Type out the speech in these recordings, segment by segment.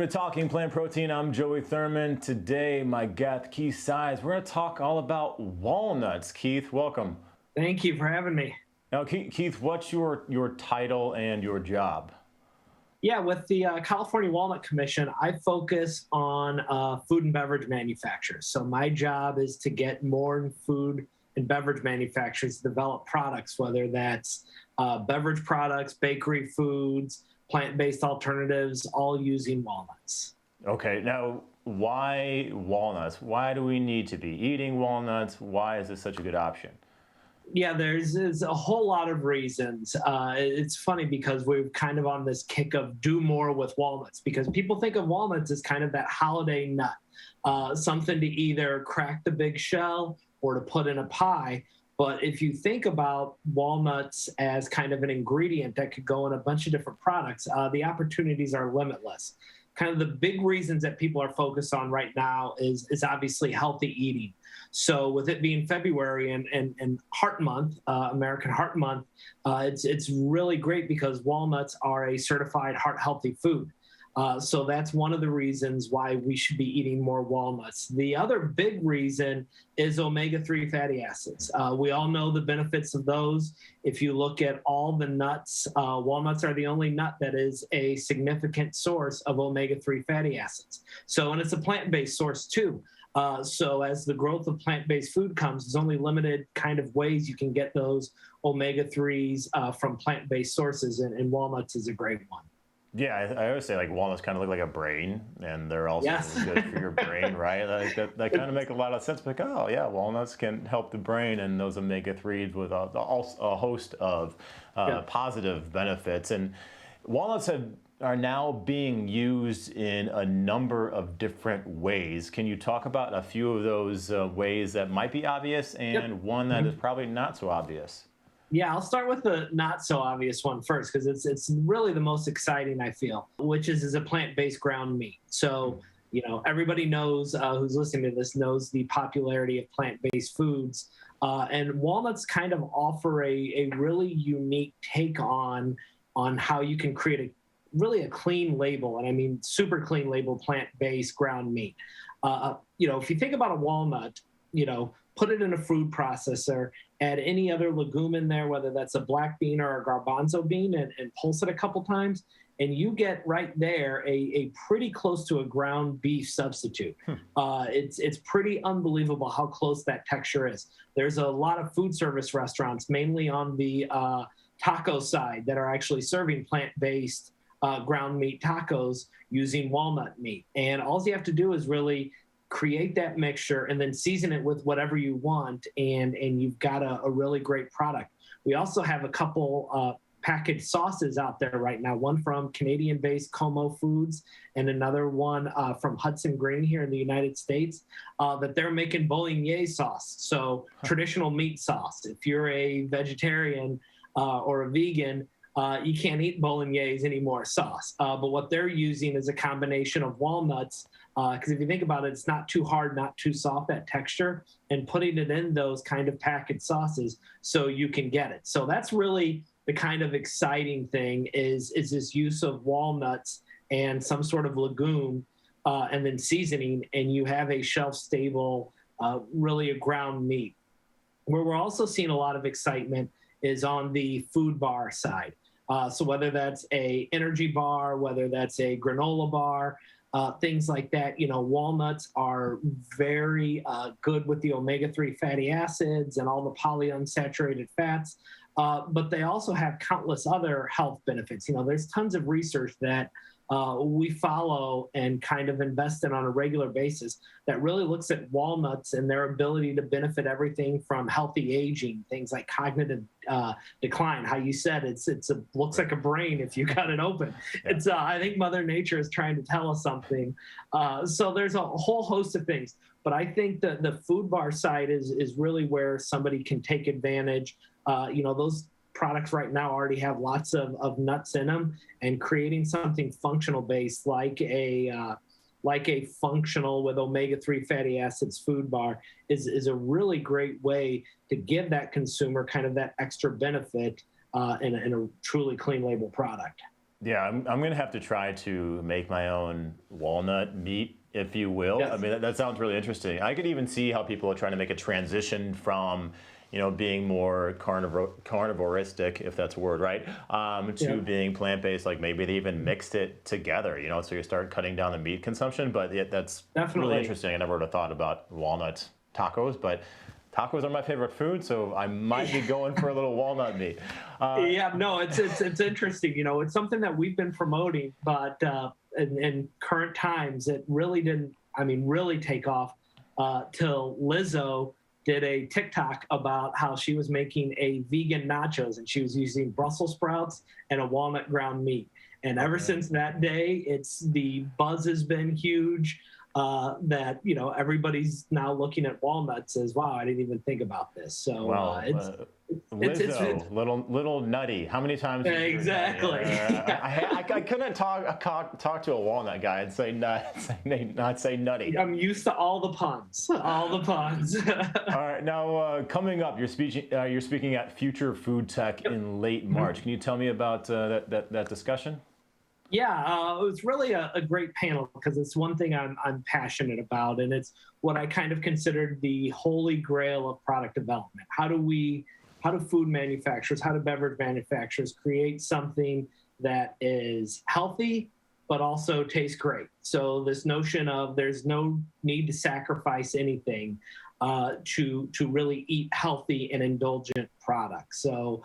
Welcome to Talking Plant Protein. I'm Joey Thurman. Today, my guest, Keith Seiz. We're going to talk all about walnuts. Keith, welcome. Thank you for having me. Now, Keith, what's your title and your job? Yeah, with the California Walnut Commission, I focus on food and beverage manufacturers. So my job is to get more food and beverage manufacturers to develop products, whether that's beverage products, bakery foods, plant-based alternatives, all using walnuts. Okay, now why walnuts? Why do we need to be eating walnuts? Why is this such a good option? Yeah, there's a whole lot of reasons. It's funny because we're kind of on this kick of do more with walnuts, because people think of walnuts as kind of that holiday nut, something to either crack the big shell or to put in a pie. But if you think about walnuts as kind of an ingredient that could go in a bunch of different products, the opportunities are limitless. Kind of the big reasons that people are focused on right now is obviously healthy eating. So with it being February and Heart Month, American Heart Month, it's really great because walnuts are a certified heart healthy food. So that's one of the reasons why we should be eating more walnuts. The other big reason is omega-3 fatty acids. We all know the benefits of those. If you look at all the nuts, walnuts are the only nut that is a significant source of omega-3 fatty acids. So, and it's a plant-based source too. So as the growth of plant-based food comes, there's only limited kind of ways you can get those omega-3s from plant-based sources, and walnuts is a great one. Yeah, I always say like walnuts kind of look like a brain, and they're also good for your brain, right? Like that kind of make a lot of sense. Like, oh yeah, walnuts can help the brain, and those omega-3s with a host of positive benefits. And walnuts are now being used in a number of different ways. Can you talk about a few of those ways that might be obvious and one that is probably not so obvious? Yeah, I'll start with the not so obvious one first, because it's really the most exciting, I feel, which is a plant-based ground meat. So, everybody knows, who's listening to this knows the popularity of plant-based foods. And walnuts kind of offer a really unique take on how you can create a clean label, and I mean super clean label plant-based ground meat. If you think about a walnut, put it in a food processor, add any other legume in there, whether that's a black bean or a garbanzo bean, and pulse it a couple times, and you get right there a pretty close to a ground beef substitute. It's pretty unbelievable how close that texture is. There's a lot of food service restaurants, mainly on the taco side, that are actually serving plant-based ground meat tacos using walnut meat. And all you have to do is really create that mixture and then season it with whatever you want, and you've got a really great product. We also have a couple packaged sauces out there right now, one from Canadian-based Como Foods and another one from Hudson Green here in the United States, that they're making bolognese sauce, so traditional meat sauce. If you're a vegetarian or a vegan, you can't eat bolognese anymore sauce. But what they're using is a combination of walnuts, because if you think about it, it's not too hard, not too soft, that texture, and putting it in those kind of packaged sauces so you can get it. So that's really the kind of exciting thing is this use of walnuts and some sort of legume and then seasoning, and you have a shelf-stable, really a ground meat. Where we're also seeing a lot of excitement is on the food bar side. So whether that's a energy bar, whether that's a granola bar, things like that, walnuts are very good with the omega-3 fatty acids and all the polyunsaturated fats, but they also have countless other health benefits. There's tons of research that we follow and kind of invest in on a regular basis that really looks at walnuts and their ability to benefit everything from healthy aging, things like cognitive decline. How you said it looks like a brain if you got it open. Yeah. I think Mother Nature is trying to tell us something. So there's a whole host of things, but I think that the food bar side is really where somebody can take advantage. Those products right now already have lots of nuts in them, and creating something functional based like a functional with omega-3 fatty acids food bar is a really great way to give that consumer kind of that extra benefit in a truly clean label product. Yeah, I'm going to have to try to make my own walnut meat, if you will. Yes. I mean, that sounds really interesting. I could even see how people are trying to make a transition from, being more carnivoristic, if that's a word, right, to being plant-based. Like maybe they even mixed it together, so you start cutting down the meat consumption. But yeah, that's Definitely really interesting. I never would have thought about walnut tacos, but tacos are my favorite food, so I might be going for a little walnut meat. Yeah, no, it's interesting. It's something that we've been promoting, but in current times, it really didn't. I mean, really take off till Lizzo did a TikTok about how she was making a vegan nachos, and she was using Brussels sprouts and a walnut ground meat. And ever since that day, the buzz has been huge. That everybody's now looking at walnuts as, wow, I didn't even think about this. So Lizzo, little nutty. How many times? Exactly. I couldn't talk to a walnut guy and say not say nutty. I'm used to all the puns. All the puns. All right, now coming up, you're speaking at Future Food Tech in late March. Can you tell me about that discussion? Yeah, it was really a great panel because it's one thing I'm passionate about, and it's what I kind of considered the holy grail of product development. How do food manufacturers, how do beverage manufacturers create something that is healthy but also tastes great? So this notion of there's no need to sacrifice anything to really eat healthy and indulgent products. So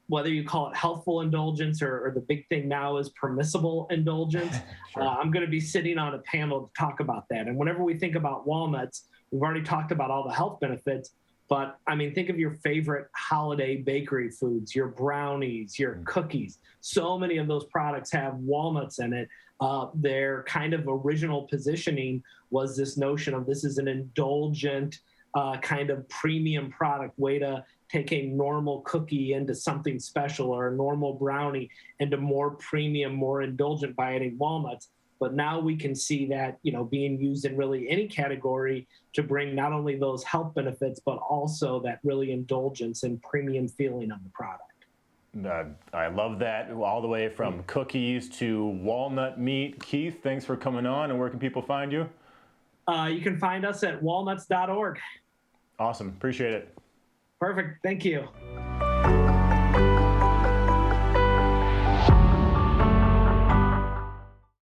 whether you call it healthful indulgence or the big thing now is permissible indulgence, Sure. I'm going to be sitting on a panel to talk about that. And whenever we think about walnuts, we've already talked about all the health benefits, but I mean, think of your favorite holiday bakery foods, your brownies, your cookies. So many of those products have walnuts in it. Their kind of original positioning was this notion of this is an indulgent kind of premium product, way to take a normal cookie into something special, or a normal brownie into more premium, more indulgent by adding walnuts. But now we can see that, being used in really any category to bring not only those health benefits, but also that really indulgence and premium feeling of the product. I love that, all the way from cookies to walnut meat. Keith, thanks for coming on, and where can people find you? You can find us at walnuts.org. Awesome. Appreciate it. Perfect. Thank you.